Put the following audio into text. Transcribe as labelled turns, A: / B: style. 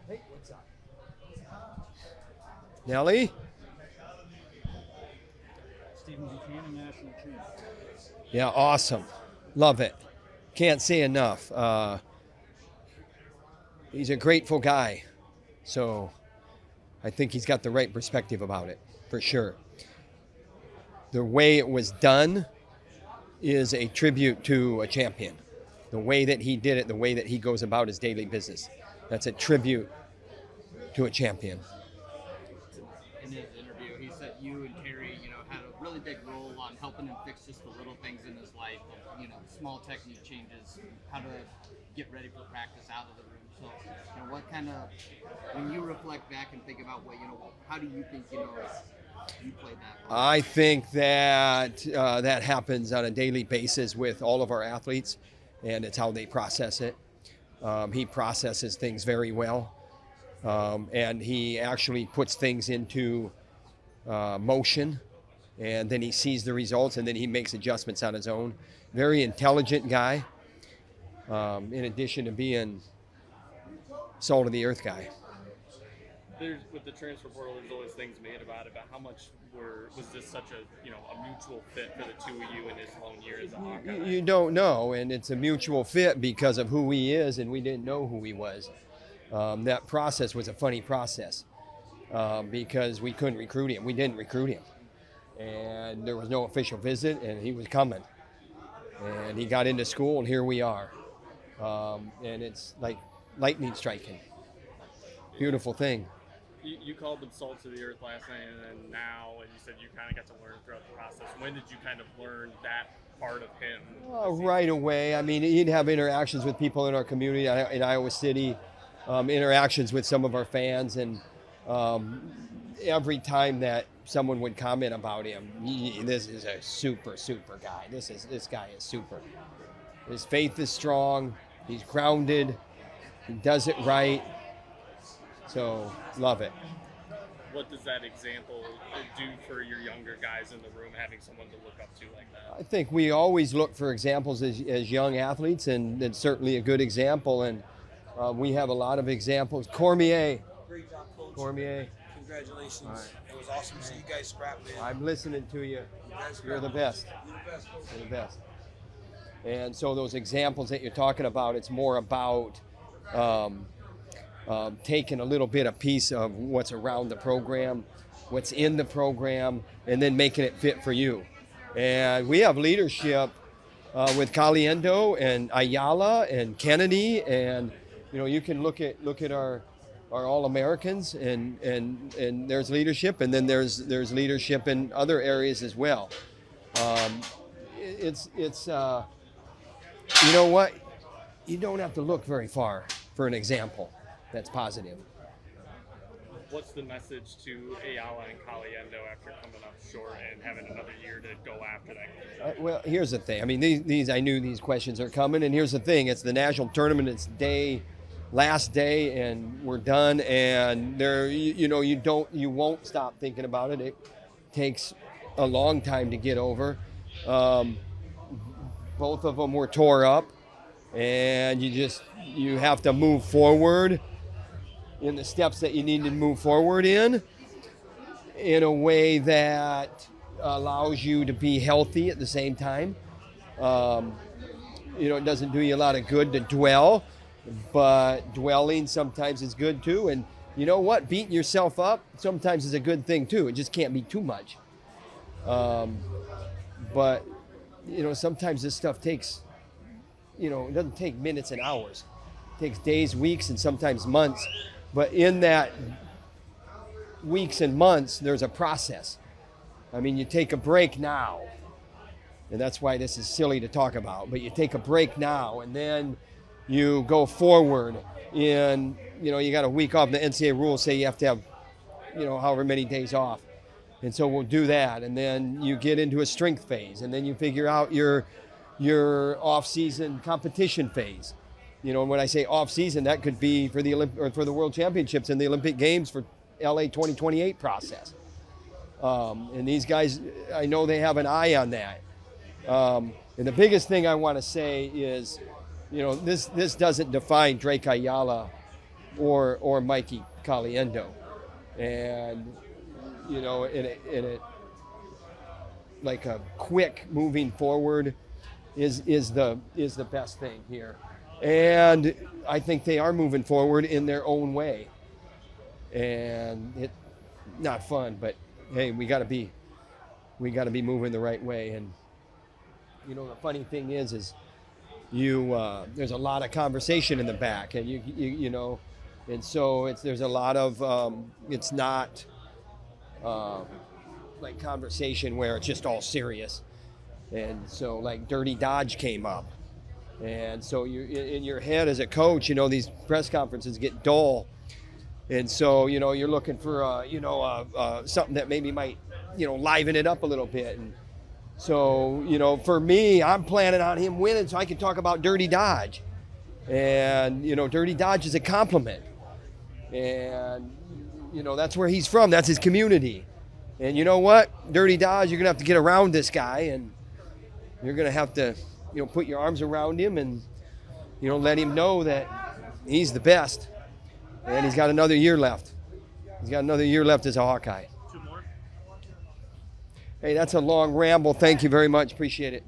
A: Hey, what's up?
B: Nelly?
A: Stephen Buchanan, national champ.
B: Yeah, awesome. Love it. Can't say enough. He's a grateful guy. So I think he's got the right perspective about it, for sure. The way it was done is a tribute to a champion. The way that he did it, the way that he goes about his daily business, that's a tribute to a champion.
C: In his interview, he said you and Terry, had a really big role on helping him fix just the little things in his life, small technique changes, how to get ready for practice out of the room. So, what kind of, when you reflect back and think about how do you think, you played that role?
B: I think that that happens on a daily basis with all of our athletes, and it's how they process it. He processes things very well, and he actually puts things into motion, and then he sees the results, and then he makes adjustments on his own. Very intelligent guy, in addition to being salt of the earth guy.
D: With the transfer portal, there's always things made about it, but how much was this such a mutual fit for the two of you in his lone year as a Hawkeye?
B: You don't know, and it's a mutual fit because of who he is, and we didn't know who he was. That process was a funny process because we couldn't recruit him. We didn't recruit him, and there was no official visit, and he was coming, and he got into school, and here we are, and it's like lightning striking. Beautiful thing.
D: You called them salt to the earth last night, and then now, and you said you kind of got to learn throughout the process. When did you kind of learn that part of him?
B: Right away. I mean, he'd have interactions with people in our community in Iowa City, interactions with some of our fans, and every time that someone would comment about him, this is a super guy. This guy is super. His faith is strong. He's grounded. He does it right. So, love it.
D: What does that example do for your younger guys in the room, having someone to look up to like that?
B: I think we always look for examples as young athletes, and it's certainly a good example. And we have a lot of examples. Cormier.
E: Great job, Coach.
B: Cormier.
E: Congratulations.
B: All right.
E: It was awesome to see you guys scrap, man.
B: I'm listening to you.
E: Guys
B: You're
E: scrap.
B: the best.
E: You're the best, Coach.
B: You're the best. And so those examples that you're talking about, it's more about taking a little bit of piece of what's around the program, what's in the program, and then making it fit for you. And we have leadership with Caliendo and Ayala and Kennedy, and you can look at our All-Americans, and there's leadership, and then there's leadership in other areas as well. It's you know what? You don't have to look very far for an example that's positive.
D: What's the message to Ayala and Caliendo after coming up short and having another year to go after that?
B: Well, here's the thing. I mean, these I knew these questions are coming, and here's the thing. It's the national tournament. It's last day, and we're done. And you won't stop thinking about it. It takes a long time to get over. Both of them were tore up, and you have to move forward in the steps that you need to move forward in a way that allows you to be healthy at the same time. It doesn't do you a lot of good to dwell, but dwelling sometimes is good too. And you know what? Beating yourself up sometimes is a good thing too. It just can't be too much. But sometimes this stuff takes, it doesn't take minutes and hours. It takes days, weeks, and sometimes months. But in that weeks and months, there's a process. I mean, you take a break now, and that's why this is silly to talk about, but you take a break now, and then you go forward in, you got a week off. The NCAA rules say you have to have, however many days off. And so we'll do that, and then you get into a strength phase, and then you figure out your off-season competition phase. And when I say off-season, that could be for the World Championships and the Olympic Games for LA 2028 process. And these guys, I know they have an eye on that. And the biggest thing I want to say is, this doesn't define Drake Ayala or Mikey Caliendo. And, you know, in it like a quick moving forward is the best thing here. And I think they are moving forward in their own way. And it not fun, but hey, we got to be moving the right way. And you know, the funny thing is there's a lot of conversation in the back, and you know, and so there's a lot of it's not like conversation where it's just all serious. And so like Dirty Dodge came up, and so you in your head as a coach, you know, these press conferences get dull, and so you know you're looking for something that maybe might, you know, liven it up a little bit. And so, you know, for me, I'm planning on him winning so I can talk about Dirty Dodge. And, you know, Dirty Dodge is a compliment. And, you know, that's where he's from. That's his community. And you know what? Dirty Dodge, you're going to have to get around this guy. And you're going to have to, you know, put your arms around him and, you know, let him know that he's the best. And he's got another year left. He's got another year left as a Hawkeye.
D: Two more.
B: Hey, that's a long ramble. Thank you very much. Appreciate it.